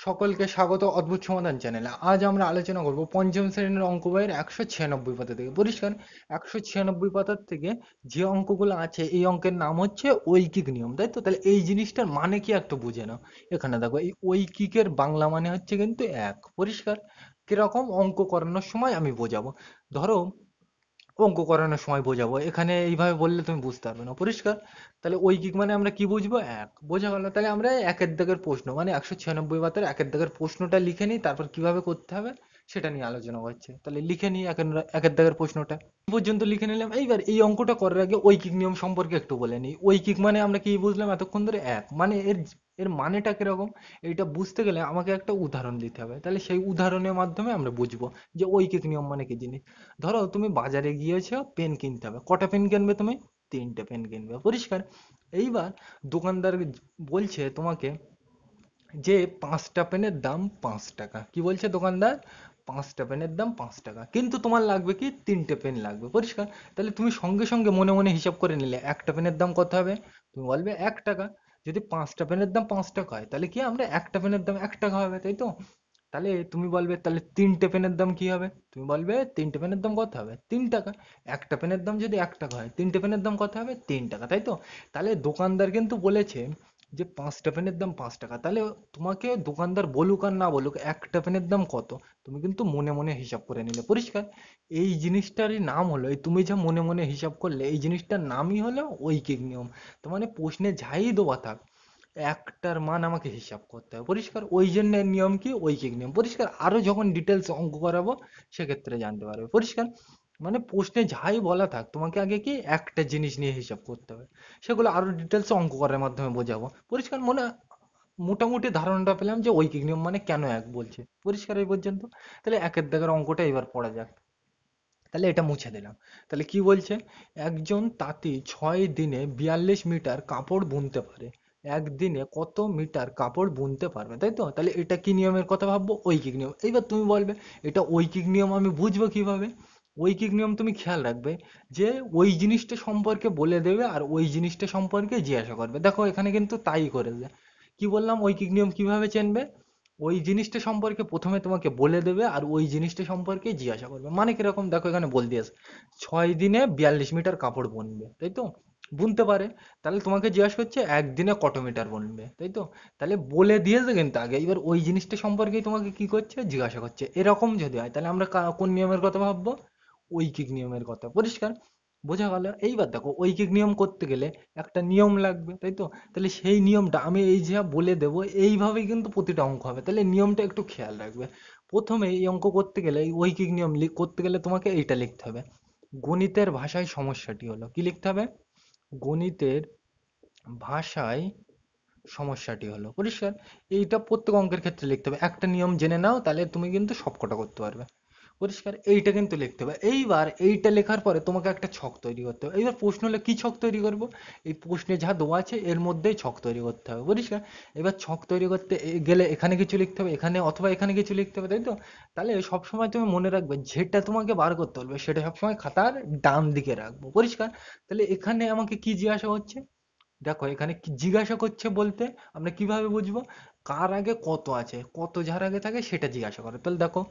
সকলকে স্বাগত অদ্ভুত সমাধান চ্যানেলে। আজ আমরা আলোচনা করব পঞ্চম শ্রেণীর অঙ্ক বইয়ের 196 পাতা থেকে। পরিষ্কার 196 পাতার থেকে যে অঙ্কগুলো আছে, এই অঙ্কের নাম হচ্ছে ঐকিক নিয়ম, তাই তো? তাহলে এই জিনিসটার মানে কি একটু বুঝে নাও। এখানে দেখো, এই ঐকিকের বাংলা মানে হচ্ছে কিন্তু এক। পরিষ্কার কিরকম অঙ্ক করানোর সময় আমি বোঝাবো। ধরো, অঙ্ক করানোর সময় বোঝাবো, এখানে এইভাবে বললে তুমি বুঝতে পারবে না। পরিষ্কার? তাহলে ঐকিক মানে আমরা কি বুঝবো? এক। বোঝা গেল? তাহলে আমরা একের দাগের প্রশ্ন মানে 196 পাতার একের দাগের প্রশ্নটা লিখে নিই, তারপর কিভাবে করতে হবে সেটা নিয়ে আলোচনা করছে। তাহলে লিখে নিই একের দাগের প্রশ্নটা। এই পর্যন্ত লিখে নিলাম। এইবার এই অঙ্কটা করার আগে ঐকিক নিয়ম সম্পর্কে একটু বলে নিই। ঐকিক মানে আমরা কি বুঝলাম এতক্ষণ ধরে? এক। মানে এর এর মানেটা কিরকম, এইটা বুঝতে গেলে আমাকে একটা উদাহরণ দিতে হবে। তাহলে সেই উদাহরণের মাধ্যমে আমরা বুঝবো যে ঐকিক নিয়ম মানে কি জিনিস। ধরো তুমি বাজারে গিয়েছো, পেন কিনতে হবে। কটা পেন কিনবে তুমি? তিনটে পেন কিনবে। পরিষ্কার? এইবার দোকানদার বলছে তোমাকে যে 5টা পেনের দাম 5 টাকা। কি বলছে দোকানদার? 5টা পেনের দাম 5 টাকা, কিন্তু তোমার লাগবে কি? 3টে পেন লাগবে। পরিষ্কার? তাহলে তুমি সঙ্গে সঙ্গে মনে মনে হিসাব করে নিলে একটা পেনের দাম কত হবে। তুমি বলবে 1 টাকা। যদি 5টা পেনের দাম 5 টাকা হয়, তাহলে কি আমরা একটা পেনের দাম 1 টাকা হবে, তাই তো? তাহলে তুমি বলবে তাহলে 3টে পেনের দাম কি হবে। তুমি বলবে 3টে পেনের দাম কত হবে? 3 টাকা। একটা পেনের দাম যদি 1 টাকা হয়, 3টে পেনের দাম কত হবে? 3 টাকা, তাই তো? তাহলে দোকানদার কিন্তু বলেছে যে 5টা পেনের দাম 5 টাকা। তাহলে তোমাকে দোকানদার বলুক আর না বলুক, একটা পেনের দাম কত, তুমি কিন্তু মনে মনে হিসাব করে নিলে। পরিষ্কার? এই জিনিসটারই নাম হলো, এই তুমি যা মনে মনে হিসাব করলে, এই জিনিসটার নামই হলো ঐকিক নিয়ম। তো মানে প্রশ্নে যাই দেওয়া থাক, একটার মান আমাকে হিসাব করতে হবে। পরিষ্কার? ওই জন্য এর নিয়ম কি? ঐকিক নিয়ম। পরিষ্কার? আরো যখন ডিটেলস অঙ্ক করাবো সেক্ষেত্রে জানতে পারবে। পরিষ্কার? মানে প্রশ্নে যাই বলা থাক, তোমাকে আগে কি একটা জিনিস নিয়ে হিসাব করতে হবে, সেগুলো আরো ডিটেলস অঙ্ক করার মাধ্যমে বোঝাবো। পরিষ্কার? মনে মোটামুটি ধারণাটা পেলাম যে ঐকিক নিয়ম মানে কেন এক বলছে। পরিষ্কার এই পর্যন্ত? তাহলে একের দাগের অঙ্কটা এবার পড়া যাক। তাহলে এটা মুছে দিলাম। তাহলে কি বলছে? একজন তাঁতি 6 দিনে 42 মিটার কাপড় বুনতে পারে। একদিনে কত মিটার কাপড় বুনতে পারবে, তাই তো? তাহলে এটা কি নিয়মের কথা ভাববো? ঐকিক নিয়ম। এইবার তুমি বলবে এটা ঐকিক নিয়ম আমি বুঝবো কিভাবে? ঐকিক নিয়ম তুমি খেয়াল রাখবে যে ওই জিনিসটা সম্পর্কে বলে দেবে আর ওই জিনিসটা সম্পর্কে জিজ্ঞাসা করবে। দেখো এখানে কিন্তু তাই করেছে। কি বললাম? ঐকিক নিয়ম কিভাবে চেনবে? ওই জিনিসটা সম্পর্কে প্রথমে তোমাকে বলে দেবে আর ওই জিনিসটা সম্পর্কে জিজ্ঞাসা করবে। মানে কিরকম? দেখো এখানে বল দিয়েছে 6 দিনে 42 মিটার কাপড় বুনবে, তাই তো? বুনতে পারে। তাহলে তোমাকে জিজ্ঞাসা করছে একদিনে কত মিটার বুনবে, তাই তো? তাহলে বলে দিয়েছে কিন্তু আগে, এবার ওই জিনিসটা সম্পর্কেই তোমাকে কি করছে? জিজ্ঞাসা করছে। এরকম যদি হয়, তাহলে আমরা কোন নিয়মের কথা ভাববো? ঐকিক নিয়মের কথা। পরিষ্কার? বোঝা গেল? এইবার দেখো, ঐকিক নিয়ম করতে গেলে একটা নিয়ম লাগবে, তাই তো? তাহলে সেই নিয়মটা আমি এই যে বলে দেবো, এইভাবেই কিন্তু প্রতিটা অঙ্ক হবে। তাহলে নিয়মটা একটু খেয়াল রাখবে। প্রথমে এই অঙ্ক করতে গেলে, এই ঐকিক নিয়ম করতে গেলে তোমাকে এইটা লিখতে হবে। গণিতের ভাষায় সমস্যাটি হলো, কি লিখতে হবে? গণিতের ভাষায় সমস্যাটি হলো। পরিষ্কার? এইটা প্রত্যেক অঙ্কের ক্ষেত্রে লিখতে হবে। একটা নিয়ম জেনে নাও, তাহলে তুমি কিন্তু সবকটা করতে পারবে। পরিষ্কার? এইটা কিন্তু লিখতে হবে। এইবার এইটা লেখার পরে তোমাকে একটা ছক তৈরি করতে হবে। এইবার প্রশ্ন হলে কি ছক তৈরি করব? এই প্রশ্নে যা দেওয়া আছে এর মধ্যেই ছক তৈরি করতে হবে। পরিষ্কার? এবার ছক তৈরি করতে গেলে এখানে কিছু লিখতে হবে, এখানে অথবা এখানে কিছু লিখতে হবে, তাই তো? তাহলে সবসময় তুমি মনে রাখবে যেটা তোমাকে বার করতে বলবে সেটা সবসময় খাতার ডান দিকে রাখবো। পরিষ্কার? তাহলে এখানে আমাকে কি জিজ্ঞাসা হচ্ছে? দেখো এখানে কি জিজ্ঞাসা করছে বলতে আমরা কিভাবে বুঝবো? কার আগে কত আছে, কত যার আগে থাকে সেটা জিজ্ঞাসা করে। তাহলে দেখো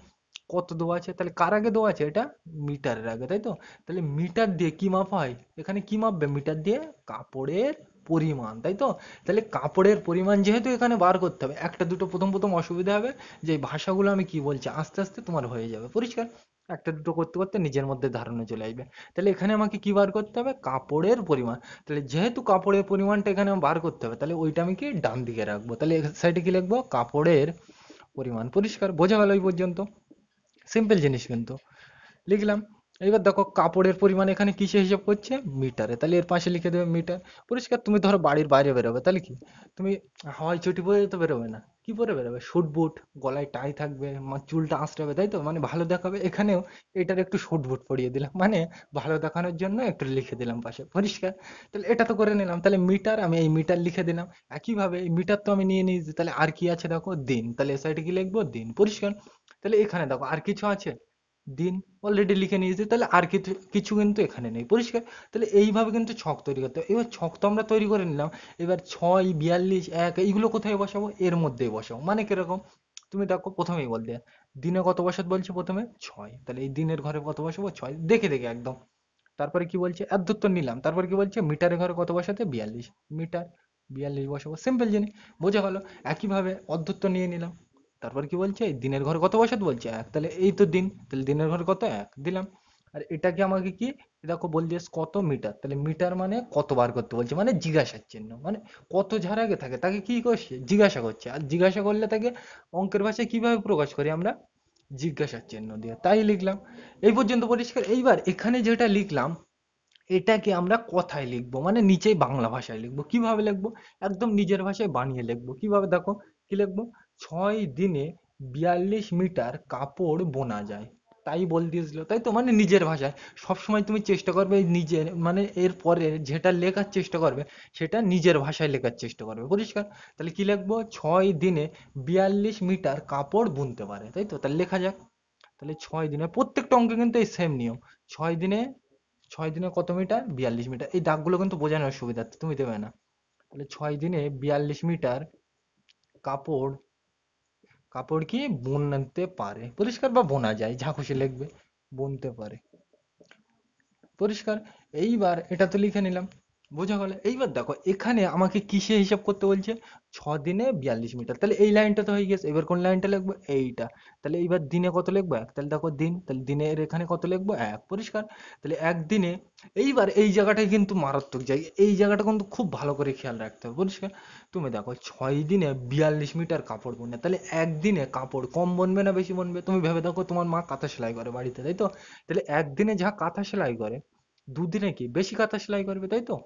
কত দেওয়া আছে, তাহলে কার আগে দেওয়া আছে? এটা মিটারের আগে, তাই তো? তাহলে মিটার দিয়ে কি মাপা হয়? এখানে কি মাপবে মিটার দিয়ে? কাপড়ের পরিমাণ, তাই তো? তাহলে কাপড়ের পরিমাণ যেহেতু এখানে বার করতে হবে, একটা দুটো প্রথম প্রথম অসুবিধা হবে যে এই ভাষাগুলো আমি কি বলছি, আস্তে আস্তে তোমার হয়ে যাবে। পরিষ্কার? একটা দুটো করতে করতে নিজের মধ্যে ধারণা চলে আসবে। তাহলে এখানে আমাকে কি বার করতে হবে? কাপড়ের পরিমাণ। তাহলে যেহেতু কাপড়ের পরিমাণটা এখানে আমার বার করতে হবে, তাহলে ওইটা আমি কি ডান দিকে রাখবো। তাহলে সাইডে কি লিখবো? কাপড়ের পরিমাণ। পরিষ্কার? বোঝা গেল এই পর্যন্ত? সিম্পল জিনিস কিন্তু। লিখলাম। এবার দেখো কাপড়ের পরিমাণ এখানে কিসে হিসাব করছে? মিটারে। তাহলে এর পাশে লিখে দেবে মিটার। পরিষ্কার? তুমি ধরো বাড়ির বাইরে বেরোবে, তাহলে কি তুমি হাওয়াই চটি পরে তো বেরোবে না, কি পরে বেরোবে? শুট বুট, গলায় টাই থাকবে, চুলটা আঁচড়ে হবে, তাই তো? মানে ভালো দেখাবে। এখানেও এটার একটু শুট বুট পরিয়ে দিলাম, মানে ভালো দেখানোর জন্য একটু লিখে দিলাম পাশে। পরিষ্কার? তাহলে এটা তো করে নিলাম। তাহলে মিটার, আমি এই মিটার লিখে দিলাম। একইভাবে এই মিটার তো আমি নিয়ে নিয়েছি, তাহলে আর কি আছে দেখো? দিন। তাহলে এ সাইডে কি লিখবো? দিন। পরিষ্কার? তাহলে এখানে দেখো আর কিছু আছে? দিন অলরেডি লিখে নিয়েছি, তাহলে আর কিছু কিছু কিন্তু এখানে নেই, পরিষ্কার। তাহলে এইভাবে কিন্তু ছক তৈরি করতে হবে। এবার ছক তো আমরা তৈরি করে নিলাম, এবার 6, 42, 1 এইগুলো কোথায় বসাবো? এর মধ্যেই বসাবো। মানে কিরকম? তুমি দেখো প্রথমেই বলতে দিনে কত বসাতে বলছে, প্রথমে 6, তাহলে এই দিনের ঘরে কত বসাবো? 6, দেখে দেখে একদম। তারপরে কি বলছে? এর দূর তো নিলাম, তারপর কি বলছে? মিটারের ঘরে কত বসাতে? 42 মিটার, 42 বসাবো, সিম্পল জিনিস, বোঝা গেল। একইভাবে অর্ধত্ব নিয়ে নিলাম, তারপর কি বলছে? এই দিনের ঘরে কত বসাতে বলছে? 1, তাহলে এই তো দিন, তাহলে দিনের ঘরে কত? 1 দিলাম। আর এটাকে আমাকে কি দেখো বলছে কত মিটার, তাহলে মিটার মানে কত বার করতে বলছে, মানে জিজ্ঞাসার চিহ্ন, মানে কত যার আগে থাকে তাকে কি করছে? জিজ্ঞাসা করছে। আর জিজ্ঞাসা করলে তাকে অঙ্কের ভাষায় কিভাবে প্রকাশ করি আমরা? জিজ্ঞাসার চিহ্ন দিয়ে, তাই লিখলাম। এই পর্যন্ত পরিষ্কার। এইবার এখানে যেটা লিখলাম এটাকে আমরা কথায় লিখবো, মানে নিচেই বাংলা ভাষায় লিখবো। কিভাবে লিখবো? একদম নিজের ভাষায় বানিয়ে লিখবো। কিভাবে দেখো, কি লিখবো? 6 দিনে 42 মিটার কাপড় বোনা যায়, তাই বল দিয়েছিল, তাই তো, মানে নিজের ভাষায়। সবসময় তুমি চেষ্টা করবে এই নিজের, মানে এর পরে যেটা লেখার চেষ্টা করবে সেটা নিজের ভাষায় লেখার চেষ্টা করবে, পরিষ্কার। তাহলে কি লিখবো? 6 দিনে 42 মিটার কাপড় বুনতে পারে, তাই তো, তাহলে লেখা যাক। তাহলে 6 দিনে, প্রত্যেকটা অঙ্কে কিন্তু এই সেম নিয়ম। 6 দিনে, 6 দিনে কত মিটার? 42 মিটার। এই দাগগুলো কিন্তু বোঝানোর সুবিধার্থে তুমি দেবে না। তাহলে 6 দিনে 42 মিটার কাপড়, কাপড় কি বুনতে পারে, পরিষ্কার, বা বোনা যায়, যা খুশি লিখবে, বুনতে পারে, পরিষ্কার। এইবার এটা তো লিখে নিলাম, বোঝা গেল। এইবার দেখো এখানে আমাকে কিসে হিসাব করতে বলছে? 6 দিনে 42 মিটার, তাহলে এই লাইনটা তো হয়ে গেছে। এবার কোন লাইনটা লিখবো? এইটা। তাহলে এইবার দিনে কত লিখবো? 1, তাহলে দেখো দিন, তাহলে দিনের এখানে কত লিখবো? 1, পরিষ্কার। তাহলে একদিনে, এইবার এই জায়গাটায় কিন্তু মারাত্মক জায়গা, এই জায়গাটা কিন্তু খুব ভালো করে খেয়াল রাখতে হবে, পরিষ্কার। তুমি দেখো 6 দিনে 42 মিটার কাপড় বুনে, তাহলে একদিনে কাপড় কম বুনবে না বেশি বুনবে? তুমি ভেবে দেখো, তোমার মা কাঁথা সেলাই করে বাড়িতে, তাই তো, তাহলে একদিনে যা কাঁথা সেলাই করে দুদিনে কি বেশি কাঁথা সেলাই করবে, তাই তো,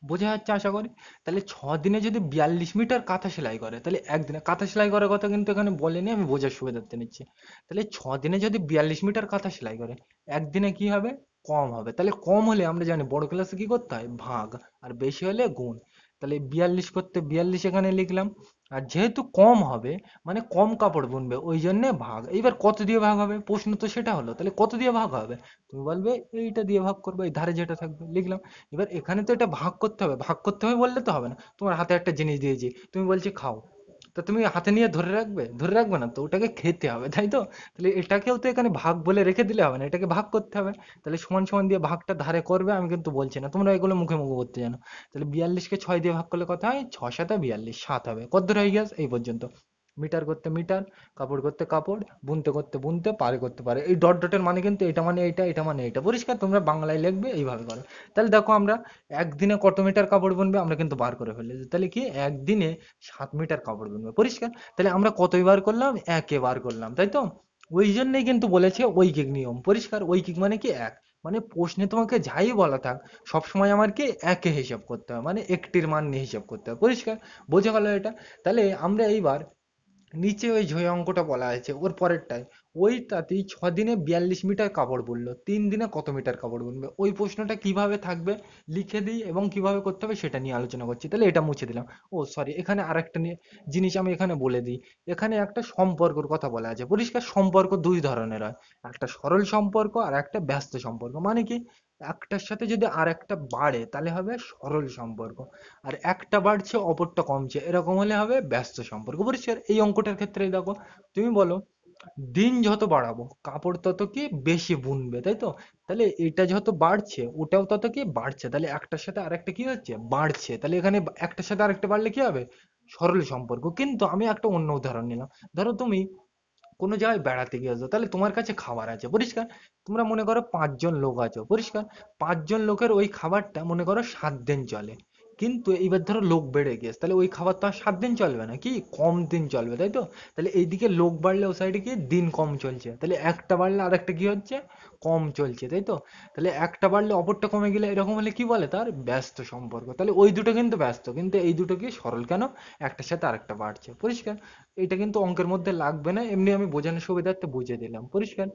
বোঝা যাচ্ছে আশা করি। তাহলে 6 দিনে যদি 42 মিটার কাঁথা সেলাই করে, তাহলে একদিনে কাঁথা সেলাই করার কথা কিন্তু এখানে বলেনি, আমি বোঝার সুবিধার্থে নিচ্ছি। তাহলে 6 দিনে যদি 42 মিটার কাঁথা সেলাই করে, একদিনে কি হবে? কম হবে। তাহলে কম হলে আমরা জানি বড় ক্লাসে কি করতে হয়? ভাগ। আর বেশি হলে গুণ। তাহলে 42 করতে 42 এখানে লিখলাম। আর যেহেতু কম হবে, মানে কম কাপড় বুনবে, ওই জন্য ভাগ। এইবার কত দিয়ে ভাগ হবে? প্রশ্ন তো সেটা হলো, তাহলে কত দিয়ে ভাগ হবে? তুমি বলবে এইটা দিয়ে ভাগ করবে, এই ধারে যেটা থাকবে লিখলাম। এবার এখানে তো এটা ভাগ করতে হবে, ভাগ করতে হবে বললে তো হবে না। তোমার হাতে একটা জিনিস দিয়েছি, তুমি বলছি খাও, তা তুমি হাতে নিয়ে ধরে রাখবে? ধরে রাখবে না তো, ওটাকে খেতে হবে, তাই তো। তাহলে এটাকেও তো এখানে ভাগ বলে রেখে দিলে হবে না, এটাকে ভাগ করতে হবে। তাহলে সমান সমান দিয়ে ভাগটা ধারে করবে, আমি কিন্তু বলছি না, তোমরা এগুলো মুখে মুখে করতে জানো। তাহলে 42কে 6 দিয়ে ভাগ করলে কত হয়? 6 7 42, 7 হবে। কত দূর হয়ে গেছে? এই পর্যন্ত। মিটার করতে মিটার, কাপড় করতে কাপড়, বুনতে করতে বুনতে, পারে করতে পারে। এই ডট ডটের মানে কিন্তু এটা মানে এইটা, এটা মানে এটা, পরিষ্কার। তোমরা বাংলায় লিখবে এইভাবে করো। তাহলে দেখো আমরা একদিনে কত মিটার কাপড় বুনবে আমরা কিন্তু বার করে ফেলেছি। তাহলে কি একদিনে 7 মিটার কাপড় বুনবে, পরিষ্কার। তাহলে আমরা কতই বার করলাম? একে বার করলাম, তাই তো। ওই জন্যই কিন্তু বলেছে ঐকিক নিয়ম, পরিষ্কার। ঐকিক মানে কি? এক। মানে প্রশ্নে তোমাকে যাই বলা থাক, সবসময় আমার কি একে হিসাব করতে হবে, মানে একটির মান নিয়ে হিসাব করতে হবে, পরিষ্কার। বোঝা গেল এটা? তাহলে আমরা এইবার নিচে ওই যে অঙ্কটা বলা আছে ওর পরেরটায়, ওইটাতেই 6 দিনে 42 মিটার কাপড় বুনলো, 3 দিনে কত মিটার কাপড় বুনবে? ওই প্রশ্নটা কিভাবে থাকবে লিখে দিই এবং কিভাবে করতে হবে সেটা নিয়ে আলোচনা করছি। তাহলে এটা মুছে দিলাম। ও সরি, এখানে আরেকটা জিনিস আমি এখানে বলে দিই। এখানে একটা সম্পর্কর কথা বলা আছে, পরিষ্কার। সম্পর্ক দুই ধরনের হয়, একটা সরল সম্পর্ক আর একটা ব্যস্ত সম্পর্ক। মানে কি? একটার সাথে যদি আর একটা বাড়ে তাহলে হবে সরল সম্পর্ক, আর একটা বাড়ছে অপরটা কমছে, এরকম হলে হবে ব্যস্ত সম্পর্ক, পরিষ্কার। এই অঙ্কটার ক্ষেত্রে দেখো, তুমি বলো দিন যত বাড়াবো কাপড় তত কি বেশি বুনবে, তাই তো। তাহলে এটা যত বাড়ছে ওটাও তত কি বাড়ছে, তাহলে একটার সাথে আরেকটা কি হচ্ছে? বাড়ছে। তাহলে এখানে একটার সাথে আরেকটা বাড়লে কি হবে? সরল সম্পর্ক। কিন্তু আমি একটা অন্য উদাহরণ নিলাম। ধরো তুমি কোনো জায়গায় বেড়াতে গিয়েছো, তাহলে তোমার কাছে খাবার আছে, পরিষ্কার। তোমরা মনে করো 5 জন লোক আছো, পরিষ্কার। 5 জন লোকের ওই খাবারটা মনে করো 7 দিন চলে। কিন্তু এইবার ধরো লোক বেড়ে গিয়েছে, তাহলে ওই খাবার তো আর 7 দিন চলবে না, কি কম দিন চলবে, তাই তো। তাহলে এইদিকে লোক বাড়লে ও সাইডে কি দিন কম চলছে, তাহলে একটা বাড়লে আর একটা কি হচ্ছে? কম চলছে, তাই তো। তাহলে একটা বাড়লে অপরটা কমে গেলে এরকম হলে কি বলে? তার ব্যস্ত সম্পর্ক। তাহলে ওই দুটো কিন্তু ব্যস্ত, কিন্তু এই দুটো কি সরল, কেন? একটার সাথে আরেকটা বাড়ছে, পরিষ্কার। এটা কিন্তু অঙ্কের মধ্যে লাগবে না, এমনি আমি বোঝানোর সুবিধার্থে বুঝিয়ে দিলাম, পরিষ্কার।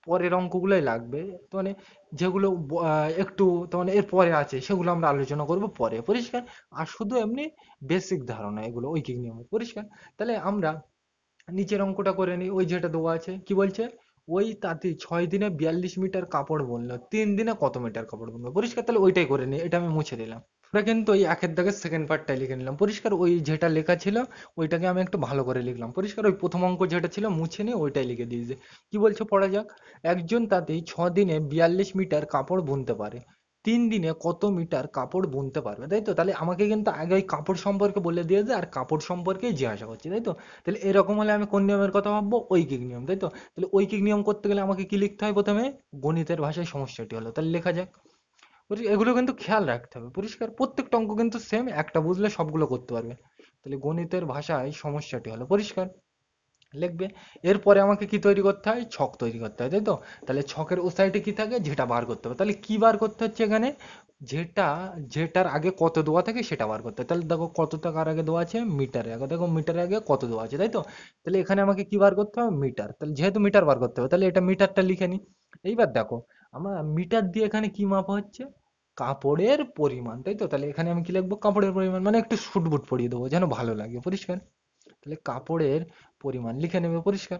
পরের অঙ্কগুলোই লাগবে, তো মানে যেগুলো একটু তো মানে এর পরে আছে সেগুলো আমরা আলোচনা করব পরে, পরিষ্কার। আর শুধু এমনি বেসিক ধারণা এগুলো ঐকিক নিয়মে, পরিষ্কার। তাহলে আমরা নিচের অঙ্কটা করে নিই, ওই যেটা দেওয়া আছে, কি বলছে? ওই তাঁতি 6 দিনে 42 মিটার কাপড় বুনলো, 3 দিনে কত মিটার কাপড় বুনবে? পরিষ্কার, তাহলে ওইটাই করে নি, এটা আমি মুছে দিলাম। আমরা কিন্তু ওই একের দাগের সেকেন্ড পার্টটাই লিখে নিলাম পরিষ্কার, ওই যেটা লেখা ছিল ওইটাকে আমি একটু ভালো করে লিখলাম পরিষ্কার, ওই প্রথম অঙ্ক যেটা ছিল মুছে নিয়ে ওইটাই লিখে দিয়েছে। কি বলছে পড়া যাক। একজন তাঁতি 6 দিনে 42 মিটার কাপড় বুনতে পারে, 3 দিনে কত মিটার কাপড় বুনতে পারবে, তাই তো? তাহলে আমাকে কিন্তু আগে ওই কাপড় সম্পর্কে বলে দিয়েছে আর কাপড় সম্পর্কে জিজ্ঞাসা করছে, তাই তো? তাহলে এরকম হলে আমি কোন নিয়মের কথা ভাববো? ঐকিক নিয়ম, তাই তো? তাহলে ঐকিক নিয়ম করতে গেলে আমাকে কি লিখতে হয় প্রথমে? গণিতের ভাষায় সমস্যাটি হলো, তাহলে লেখা যাক। এগুলো কিন্তু খেয়াল রাখতে হবে পরিষ্কার, প্রত্যেকটা অঙ্ক কিন্তু সেম, একটা বুঝলে সবগুলো করতে পারবে। তাহলে গণিতের ভাষায় সমস্যাটি হলো পরিষ্কার, লিখবে। এরপরে আমাকে কি তৈরি করতে হয়? ছক তৈরি করতে হয়, তাই তো? তাহলে ছকের ও সাইডে কি থাকে? যেটা বার করতে হবে। তাহলে কি বার করতে হচ্ছে এখানে? যেটা, যেটার আগে কত দেওয়া থাকে সেটা বার করতে হয়। তাহলে দেখো কত টাকার আগে দেওয়া আছে? মিটারে আগে, দেখো মিটারের আগে কত দেওয়া আছে, তাই তো? তাহলে এখানে আমাকে কি বার করতে হবে? মিটার। তাহলে যেহেতু মিটার বার করতে হবে তাহলে এটা মিটারটা লিখে নি। এইবার দেখো আমার মিটার দিয়ে এখানে কি মাপা হচ্ছে? কাপড়ের পরিমাণ, তাই তো? তাহলে এখানে আমি কি লিখবো? কাপড়ের পরিমাণ, মানে একটু সুটবুট পরিয়ে দেবো যেন ভালো লাগে পরিষ্কার। তাহলে কাপড়ের পরিমাণ লিখে নেবে পরিষ্কার,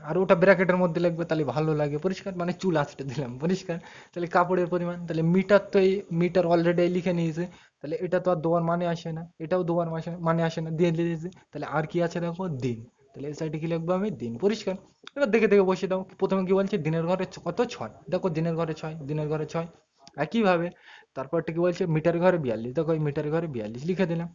আর ওটা ব্র্যাকেটের মধ্যে লিখবে তাহলে ভালো লাগে পরিষ্কার, মানে চুল আঁচড়ে দিলাম পরিষ্কার। তাহলে কাপড়ের পরিমাণ, তাহলে মিটার তো এই মিটার অলরেডি লিখে নিয়েছে, তাহলে এটা তো আর দেওয়ার মানে আসে না, এটাও দেওয়ার মানে আসে না, দিয়ে দিয়েছে। তাহলে আর কি আছে দেখো? দিন। তাহলে এই সাইডে কি লিখবো আমি? দিন পরিষ্কার। এবার দেখে দেখে বসে দাও, প্রথমে কি বলছে? দিনের ঘরে কত? 6, দেখো দিনের ঘরে 6, দিনের ঘরে 6। একইভাবে তারপরটা কি বলছে? মিটার ঘরে 42, দেখো এই মিটার ঘরে 42 লিখে দিলাম।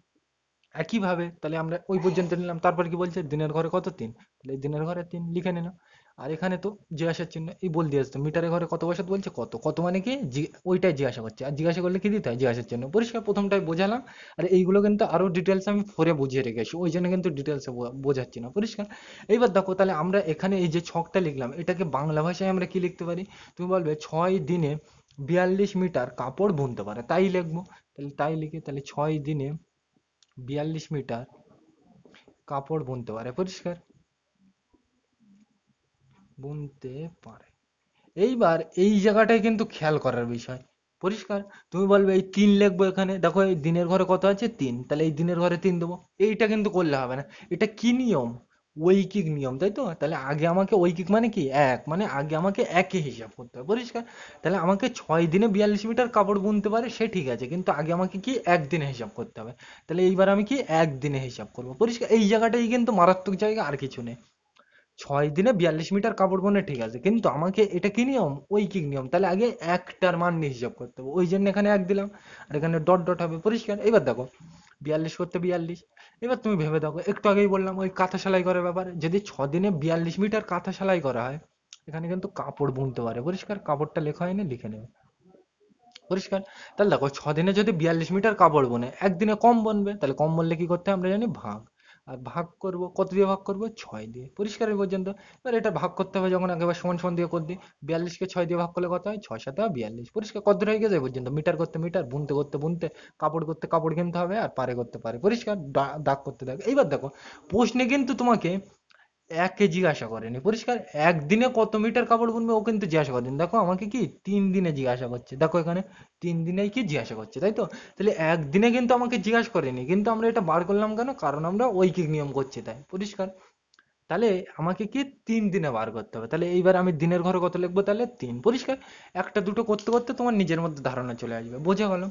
একইভাবে তাহলে আমরা ওই পর্যন্ত নিলাম, তারপর কি বলছে? দিনের ঘরে কত? 3, তাহলে এই দিনের ঘরে 3 লিখে নিলাম। আর এখানে তো জিজ্ঞাসার চিহ্ন, এই বল দিয়ে আসতো মিটারের ঘরে কত বসাতে বলছে? কত, কত মানে কি ওইটাই জিজ্ঞাসা করছে, আর জিজ্ঞাসা করলে কি দিতে হয়? জিজ্ঞাসার চিহ্ন পরিষ্কার, প্রথমটাই বোঝালাম। আর এইগুলো কিন্তু আরো ডিটেলস আমি পরে বুঝিয়ে রেখেছি, ওই জন্য কিন্তু ডিটেলসে বোঝাচ্ছি না পরিষ্কার। এইবার দেখো তাহলে আমরা এখানে এই যে ছকটা লিখলাম এটাকে বাংলা ভাষায় আমরা কি লিখতে পারি? তুমি বলবে 6 দিনে 42 মিটার কাপড় বুনতে পারে, তাই লিখবো। তাহলে তাই লিখে, তাহলে 6 দিনে 42 মিটার কাপড় বুনতে পারে পরিষ্কার, বুনতে পারে। এইবার এই জায়গাটাই কিন্তু খেয়াল করার বিষয় পরিষ্কার। তুমি বলবে এই 3 লিখবো এখানে, দেখো এই দিনের ঘরে কত আছে? 3, তাহলে এই দিনের ঘরে 3 দেবো। এইটা কিন্তু করলে হবে না, এটা কি নিয়ম? ঐকিক নিয়ম, তাই তো? তাহলে আগে আমাকে ঐকিক মানে কি? এক, মানে আগে আমাকে একই হিসাব করতে হবে পরিষ্কার। তাহলে আমাকে 6 দিনে 42 মিটার কাপড় বুনতে পারে সে ঠিক আছে, কিন্তু আগে আমাকে কি একদিনে হিসাব করতে হবে। তাহলে এইবার আমি কি একদিনে হিসাব করবো পরিষ্কার, এই জায়গাটাই কিন্তু মারাত্মক জায়গা, আর কিছু নেই। 6 দিনে 42 মিটার কাপড় বোনে ঠিক আছে, কিন্তু আমাকে এটা কি নিয়ম? ঐকিক নিয়ম, তাহলে আগে একটার মান নিয়ে হিসাব করতে হবে, ওই জন্য এখানে এক দিলাম। আর এখানে ডট ডট হবে পরিষ্কার। এবার দেখো 42 করতে 42। এবার তুমি ভেবে দেখো, একটু আগেই বললাম ওই কাঁথা সেলাই করার ব্যাপার, যদি 6 দিনে 42 মিটার কাঁথা সেলাই করা হয়, এখানে কিন্তু কাপড় বুনতে পারে পরিষ্কার, কাপড়টা লেখা হয়নি, লিখে নেবে পরিষ্কার। তাহলে দেখো 6 দিনে যদি 42 মিটার কাপড় বোনে, একদিনে কম বনবে, তাহলে কম বললে কি করতে হয় আমরা জানি? ভাগ। আর ভাগ করব কত দিয়ে? ভাগ করব 6 দিয়ে পরিষ্কার এই পর্যন্ত। এবার এটা ভাগ করতে হবে যখন একেবারে সমান সমান দিয়ে করে দিই, 42কে 6 দিয়ে ভাগ করলে কত হয়? 6 7 42 পরিষ্কার, কত দূর হয়ে গেছে এই পর্যন্ত? মিটার করতে মিটার, বুনতে করতে বুনতে, কাপড় করতে কাপড় কিনতে হবে, আর পারে করতে পারে পরিষ্কার, দাগ করতে দাগ। এইবার দেখো প্রশ্নে কিন্তু তোমাকে একে জিজ্ঞাসা করেনি পরিষ্কার, একদিনে কত মিটার কাপড় বুনবে ও কিন্তু জিজ্ঞাসা করেনি, দেখো আমাকে কি 3 দিনে জিজ্ঞাসা করছে, দেখো এখানে 3 দিনেই কি জিজ্ঞাসা করছে, তাই তো? তাহলে একদিনে কিন্তু আমাকে জিজ্ঞাসা করেনি, কিন্তু আমরা এটা বার করলাম কেন? কারণ আমরা ঐকিক নিয়ম করছি তাই পরিষ্কার। তাহলে আমাকে কি 3 দিনে বার করতে হবে, তাহলে এইবার আমি দিনের ঘরে কত লিখবো? তাহলে 3 পরিষ্কার। একটা দুটো করতে করতে তোমার নিজের মধ্যে ধারণা চলে আসবে, বোঝা গেল?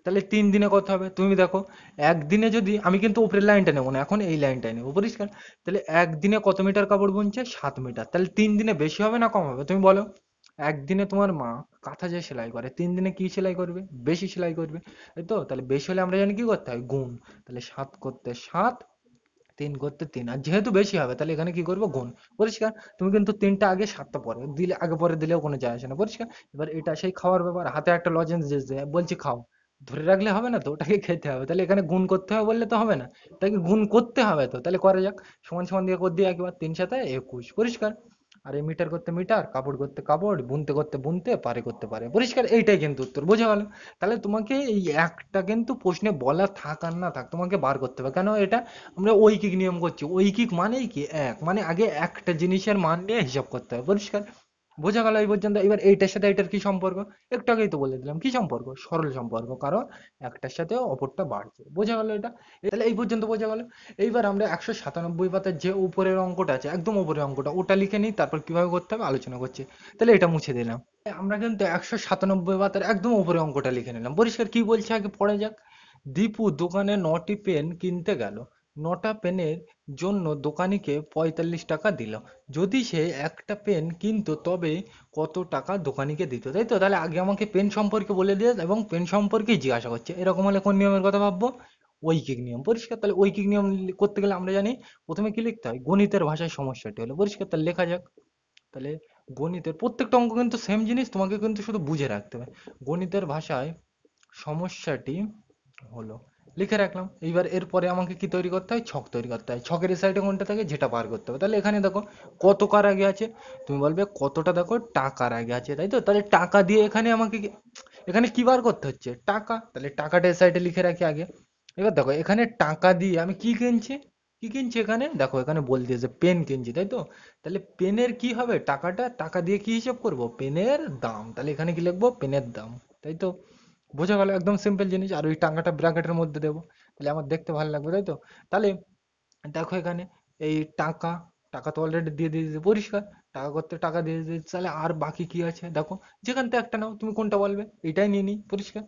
তাহলে 3 দিনে কত হবে? তুমি দেখো একদিনে যদি আমি কিন্তু উপরের লাইনটা নেবো না, এখন এই লাইনটাই নেবো পরিষ্কার। তাহলে একদিনে কত মিটার কাপড় বুনছে? 7 মিটার, তাহলে 3 দিনে বেশি হবে না কম হবে? তুমি বলো। একদিনে তোমার মা কাঁথা যে সেলাই করে, 3 দিনে কি সেলাই করবে? বেশি সেলাই করবে, তাই তো? তাহলে বেশি হলে আমরা জানি কি করতে হয়? গুণ। তাহলে 7 করতে 7, 3 করতে 3, আর যেহেতু বেশি হবে তাহলে এখানে কি করবো? গুণ পরিষ্কার। তুমি কিন্তু 3টা আগে 7টা পরে দিলে, আগে পরে দিলেও কোনো যায় আসে না পরিষ্কার। এবার এটা সেই খাওয়ার ব্যাপার, হাতে একটা লজেন্স দিয়েছে বলছি খাও, ধরে রাখলে হবে না তো, ওটাকে খেতে হবে, তাহলে এখানে গুণ করতে হবে বললে তো হবে না, তাকে গুণ করতে হবে তো, তাহলে করা যাক। সমান সমান দিয়ে করে দিয়ে একবার, 3 7 21 পরিষ্কার। আর এই মিটার করতে মিটার, কাপড় করতে কাপড়, বুনতে করতে বুনতে, পারে করতে পারে পরিষ্কার, এইটাই কিন্তু উত্তর, বোঝা গেল? তাহলে তোমাকে এই একটা কিন্তু প্রশ্নে বলা থাক আর না থাক তোমাকে বার করতে হবে, কেন? এটা আমরা ঐকিক নিয়ম করছি, ঐকিক মানেই কি? এক, মানে আগে একটা জিনিসের মান নিয়ে হিসাব করতে হবে পরিষ্কার। বোঝা গেল এই পর্যন্ত? এবার এইটার সাথে এটার কি সম্পর্ক? একটু আগেই তো বলে দিলাম, কি সম্পর্ক? সরল সম্পর্ক, কারণ একটার সাথে অপরটা বাড়ছে। বোঝা গেল এটা? তাহলে এই পর্যন্ত বোঝা গেল। এইবার আমরা 197 পাতার যে উপরের অঙ্কটা আছে, একদম উপরের অঙ্কটা, ওটা লিখে নিই, তারপর কিভাবে করতে হবে আলোচনা করছি। তাহলে এটা মুছে দিলাম। আমরা কিন্তু 197 পাতার একদম উপরে অঙ্কটা লিখে নিলাম। পরিষ্কার কি বলছে আগে পড়া যাক। দীপু দোকানে 9টি পেন কিনতে গেল। 9টা পেনের জন্য দোকানিকে 45 টাকা দিল। যদি সে একটা পেন কিনতো তবে কত টাকা দোকানিকে দিত, তাই তো? তাহলে আগে আমাকে পেন সম্পর্কে বলে দিয়ে এবং পেন সম্পর্কেই জিজ্ঞাসা করছে। এরকম হলে কোন নিয়মের কথা ভাববো? ঐকিক নিয়ম। পরিষ্কার? তাহলে ঐকিক নিয়ম করতে গেলে আমরা জানি প্রথমে কি লিখতে হয়, গণিতের ভাষায় সমস্যাটি হলো। পরিষ্কার? তাহলে লেখা যাক। তাহলে গণিতের প্রত্যেকটা অঙ্ক কিন্তু সেম জিনিস, তোমাকে কিন্তু শুধু বুঝে রাখতে হবে। গণিতের ভাষায় সমস্যাটি হলো, লিখে রাখলাম। এইবার এরপরে আমাকে কি তৈরি করতে হয়? ছক তৈরি করতে হয়। ছকের সাইডে কোনটা থাকে? যেটা বার করতে হবে। তাহলে এখানে দেখো কত কার আগে আছে, তুমি বলবে কতটা, দেখো টাকার আগে আছে, তাই তো? তাহলে টাকা দিয়ে এখানে আমাকে এখানে কি বার করতে হচ্ছে? টাকা। তাহলে টাকাটা সাইডে লিখে রাখি আগে। এবার দেখো এখানে টাকা দিয়ে আমি কি কিনছি? কি কিনছি এখানে? দেখো এখানে বল দিয়েছে পেন কিনছি, তাই তো? তাহলে পেনের কি হবে? টাকাটা, টাকা দিয়ে কি হিসাব করব? পেনের দাম। তাহলে এখানে কি লিখবো? পেনের দাম, তাই তো? বোঝা গেল? একদম সিম্পল জিনিস। আর ওই টাকাটা ব্র্যাকেটের মধ্যে দেবো, তাহলে আমার দেখতে ভালো লাগবে, তাই তো? তাহলে দেখো এখানে এই টাকা, টাকা তো অলরেডি দিয়ে দিয়েছে, পরিষ্কার। টাকা করতে টাকা দিয়ে দিয়েছে, তাহলে আর বাকি কি আছে দেখো। যেখান থেকে একটা নাও, তুমি কোনটা বলবে? এটাই নিয়ে নিই, পরিষ্কার।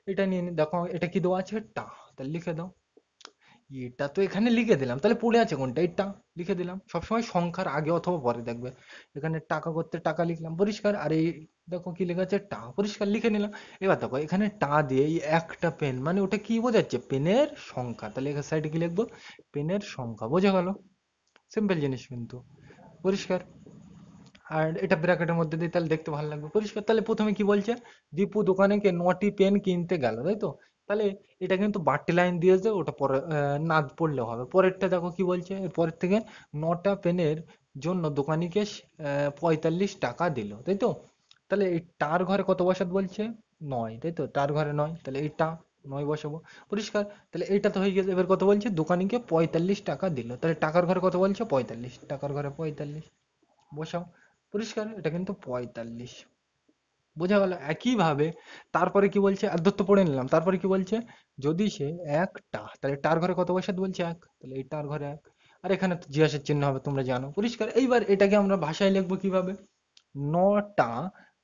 এটা নিয়ে নিই। দেখো এটা কি দেওয়া আছে? টা। তাহলে লিখে দাও। এটা তো এখানে লিখে দিলাম, তাহলে পড়ে আছে কোনটা? এটা লিখে দিলাম। সবসময় সংখ্যার আগে অথবা পরে দেখবে। এখানে টাকা করতে টাকা লিখলাম, পরিষ্কার। আর এই দেখো কি লেখা আছে? টা, পরিষ্কার, লিখে নিলাম। এবার দেখো এখানে টা দিয়ে এই একটা পেন, মানে ওটা কি বোঝাচ্ছে? পেনের সংখ্যা। তাহলে এখানে সাইডে কি লিখবো? পেনের সংখ্যা। বোঝা গেল? সিম্পল জিনিস কিন্তু, পরিষ্কার। আর এটা ব্র্যাকেটের মধ্যে দিই, তাহলে দেখতে ভালো লাগবে, পরিষ্কার। তাহলে প্রথমে কি বলছে? দীপু দোকানে কে 9টি পেন কিনতে গেল, তাই তো? তাহলে এটা কিন্তু বাড়তি লাইন দিয়েছে, ওটা পরে না পড়লেও হবে। পরেরটা দেখো কি বলছে, এর পরের থেকে 9টা পেনের জন্য দোকানিকে 45 টাকা দিল, তাই তো? তাহলে এই টার ঘরে কত বসাতে বলছে? 9, তাই তো? টার ঘরে 9, তাহলে এইটা 9 বসাবো, পরিষ্কার। তাহলে এইটা তো হয়ে গেছে। এবার কত বলছে? দোকানিকে 45 টাকা দিল। তাহলে টাকার ঘরে কত বলছে? 45, টাকার ঘরে 45 বসাও, পরিষ্কার। এটা কিন্তু 45, বোঝা গেল? একইভাবে তারপরে কি বলছে? আর দত্ত পড়ে নিলাম। তারপরে কি বলছে? যদি সে একটা, তাহলে টার ঘরে কত বসাতে বলছে? 1, তাহলে এই টার ঘরে 1। আর এখানে তো জিজ্ঞাসার চিহ্ন হবে, তোমরা জানো, পরিষ্কার। এইবার এটাকে আমরা ভাষায় লিখবো কিভাবে? 9টা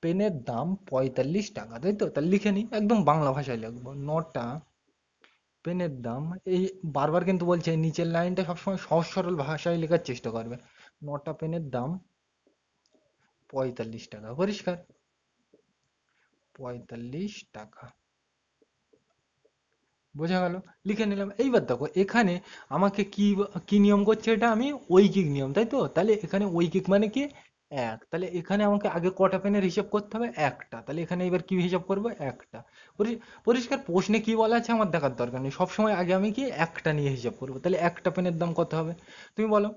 পেনের দাম 45 টাকা, তাই তো? তাহলে লিখে নিই, একদম বাংলা ভাষায় লিখবো। 9টা পেনের দাম, এই বারবার কিন্তু বলছে এই নিচের লাইনটা সবসময় সহজ সরল ভাষায় লেখার চেষ্টা করবে। 9টা পেনের দাম 45 টাকা, পরিষ্কার। 45 টাকা, বোঝা গেল? লিখে নিলাম। এইবার দেখো এখানে আমাকে কি কি নিয়ম করছে? এটা আমি ঐকিক নিয়ম, তাই তো? তাহলে এখানে ঐকিক মানে কি? এক। তাহলে এখানে আমাকে আগে কটা পেনের হিসাব করতে হবে? একটা। তাহলে এখানে এবার কি হিসাব করবো? একটা। পরিষ্কার। প্রশ্নে কি বলা আছে আমার দেখার দরকার নেই, সবসময় আগে আমি কি একটা নিয়ে হিসাব করবো। তাহলে একটা পেনের দাম কত হবে? তুমি বলো।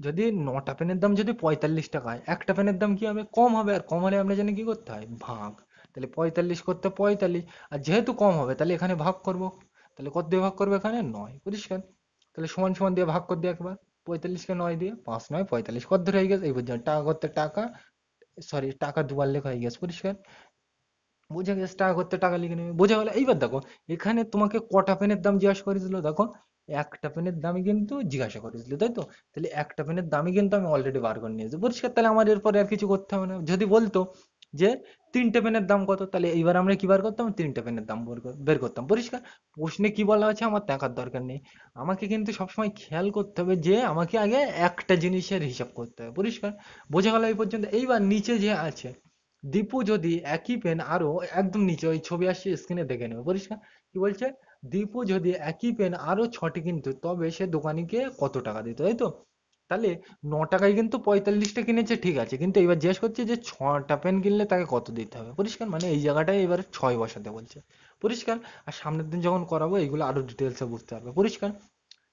যদি 9টা পেনের দাম যদি 45 টাকা হয়, একটা পেনের দাম কি হবে? কম হবে। আর কম হলে আমরা জানি কি করতে হয়? ভাগ। তাহলে 45 করতে 45, আর যেহেতু কম হবে তাহলে এখানে ভাগ করব। তাহলে কত দিয়ে ভাগ করবো? এখানে 9, পরিষ্কার। তাহলে সমান সমান দিয়ে ভাগ করে দিই একবার। 45 কে 9 দিয়ে, 5 9 45, কত ধরে হয়ে গেছে? এই পর্যন্ত টাকা করতে টাকা, সরি টাকা দুবার লেখা হয়ে গেছে, পরিষ্কার। বুঝে গেছে? টাকা করতে টাকা লিখে নেবে, বোঝা গেল? এইবার দেখো এখানে তোমাকে কটা পেনের দাম জিজ্ঞাসা করেছিল? দেখো একটা পেনের দামই কিন্তু জিজ্ঞাসা করেছিল, তাই তো? তাহলে একটা পেনের দামই কিন্তু আমি অলরেডি বার করে নিয়েছি, পরিষ্কার। তাহলে আমার এরপরে আর কিছু করতে হবে না। যদি বলতো যে তিনটে পেনের দাম কত, তাহলে এইবার আমরা কি বার করতাম? তিনটে পেনের দাম বের করতাম, পরিষ্কার। প্রশ্নে কি বলা আছে আমার দেখার দরকার নেই। আমাকে কিন্তু সবসময় খেয়াল করতে হবে যে আমাকে আগে একটা জিনিসের হিসাব করতে হবে, পরিষ্কার। বোঝা গেল এই পর্যন্ত? এইবার নিচে যে আছে, দীপু যদি একই পেন আরো, একদম নিচে ওই ছবি আসছে স্ক্রিনে দেখে নেবে, পরিষ্কার। কি বলছে? দীপু যদি একই পেন আরো 6টি কিনতো তবে সে দোকানিকে কত টাকা দিত, তাই তো? তাহলে 9 টাকায় কিন্তু 45টা কিনেছে, ঠিক আছে, কিন্তু এবার জিজ্ঞেস করছে যে 6টা পেন কিনলে তাকে কত দিতে হবে, পরিষ্কার। মানে এই জায়গাটায় এবার 6 বসাতে বলছে, পরিষ্কার। আর সামনের দিন যখন করাবো এগুলো আরো ডিটেলসে বুঝতে পারবে, পরিষ্কার।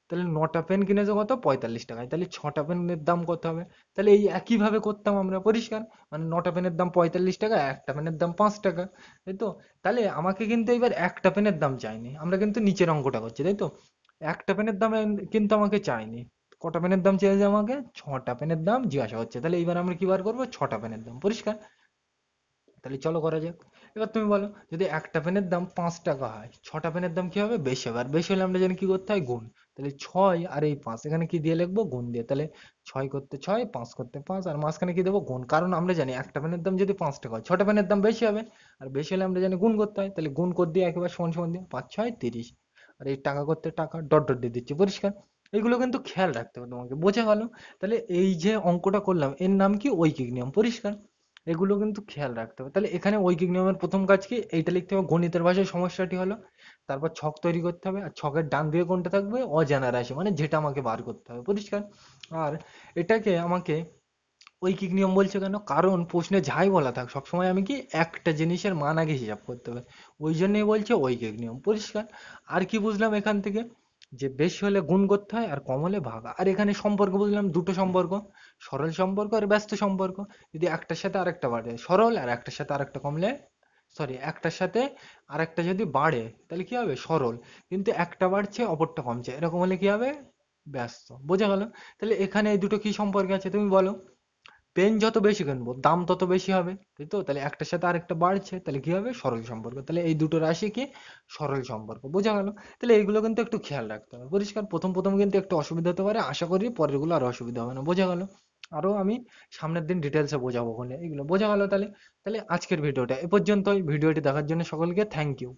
তাহলে 9টা পেন কিনেছে কত? 45 টাকায়। তাহলে 6টা পেনের দাম কত হবে? তাহলে এই একই ভাবে করতাম আমরা, পরিষ্কার। মানে 9টা পেনের দাম 45 টাকা, একটা পেনের দাম 5 টাকা, তাই তো? তাহলে আমাকে কিন্তু এবার একটা পেনের দাম চাইনি, আমরা কিন্তু নিচের অঙ্কটা করছি, তাই তো? একটা পেনের দাম কিন্তু আমাকে চাইনি। কটা পেনের দাম চেয়েছে আমাকে? 6টা পেনের দাম জিজ্ঞাসা হচ্ছে। তাহলে এইবার আমরা কি বার করবো? 6টা পেনের দাম। পরিষ্কার? তাহলে চলো করা যাক। এবার তুমি বলো, যদি একটা পেনের দাম 5 টাকা হয়, 6টা পেনের দাম কি হবে? বেশি হবে। আর বেশি হলে আমরা জানি কি করতে হয়? গুণ। তাহলে 6 আর এই 5 এখানে কি দিয়ে লিখবো? গুণ দিয়ে। তাহলে 6 করতে 6, 5 করতে 5, আর মাঝখানে কি দেবো? গুণ। কারণ আমরা জানি একটা পেনের দাম যদি 5 টাকা হয়, 6টা পেনের দাম বেশি হবে। আর বেশি হলে আমরা জানি গুণ করতে হয়। তাহলে গুণ করে দিয়ে একেবারে সমান সমান দিয়ে 5 6 30। আর এই টাকা করতে টাকা, ডট ডট দিয়ে দিচ্ছি। পরিষ্কার? এগুলো কিন্তু খেয়াল রাখতে হবে তোমাকে। বোঝা গেল? তাহলে এই যে অঙ্কটা করলাম এর নাম কি? ঐকিক নিয়ম। পরিষ্কার? এগুলো কিন্তু খেয়াল রাখতে হবে। তাহলে এখানে ঐকিক নিয়মের প্রথম কাজ কি? এইটা লিখতে হবে, গণিতের ভাষায় সমস্যাটি হলো। তারপর ছক তৈরি করতে হবে, আর ছকের ডান দিকে কোনটা থাকবে? অজানা রাশি, মানে যেটা আমাকে বার করতে হবে। পরিষ্কার? আর এটাকে আমাকে ঐকিক নিয়ম বলছে কেন? কারণ প্রশ্নে যাই বলা থাক সবসময় আমি কি একটা জিনিসের মান আগে হিসাব করতে হবে। ওই জন্যই বলছে ঐকিক নিয়ম। পরিষ্কার? আর কি বুঝলাম এখান থেকে? যে বেশি হলে গুণ করতে হয় আর কম হলে ভাগ। আর এখানে সম্পর্ক বুঝলাম দুটো সম্পর্ক, সরল সম্পর্ক আর ব্যস্ত সম্পর্ক। যদি একটার সাথে আরেকটা বাড়ে সরল, আর একটার সাথে আরেকটা কমলে, সরি, একটার সাথে আরেকটা যদি বাড়ে তাহলে কি হবে? সরল। কিন্তু একটা বাড়ছে অপরটা কমছে, এরকম হলে কি হবে? ব্যস্ত। বোঝা গেল? তাহলে এখানে এই দুটো কি সম্পর্ক আছে তুমি বলো? পেন যত বেশি কিনবো দাম তত বেশি হবে, তাই তো? তাহলে একটার সাথে আরেকটা বাড়ছে, তাহলে কি হবে? সরল সম্পর্ক। তাহলে এই দুটো রাশি কি? সরল সম্পর্ক। বোঝা গেল? তাহলে এইগুলো কিন্তু একটু খেয়াল রাখতে হবে। পরিষ্কার? প্রথম প্রথম কিন্তু একটু অসুবিধা হতে পারে, আশা করি পরের গুলো আরো অসুবিধা হবে না। বোঝা গেল? আরো আমি সামনের দিন ডিটেলসে বোঝাবো বলে এগুলো। বোঝা গেল? তাহলে তাহলে আজকের ভিডিওটা এ পর্যন্তই। ভিডিওটি দেখার জন্য সকলকে থ্যাংক ইউ।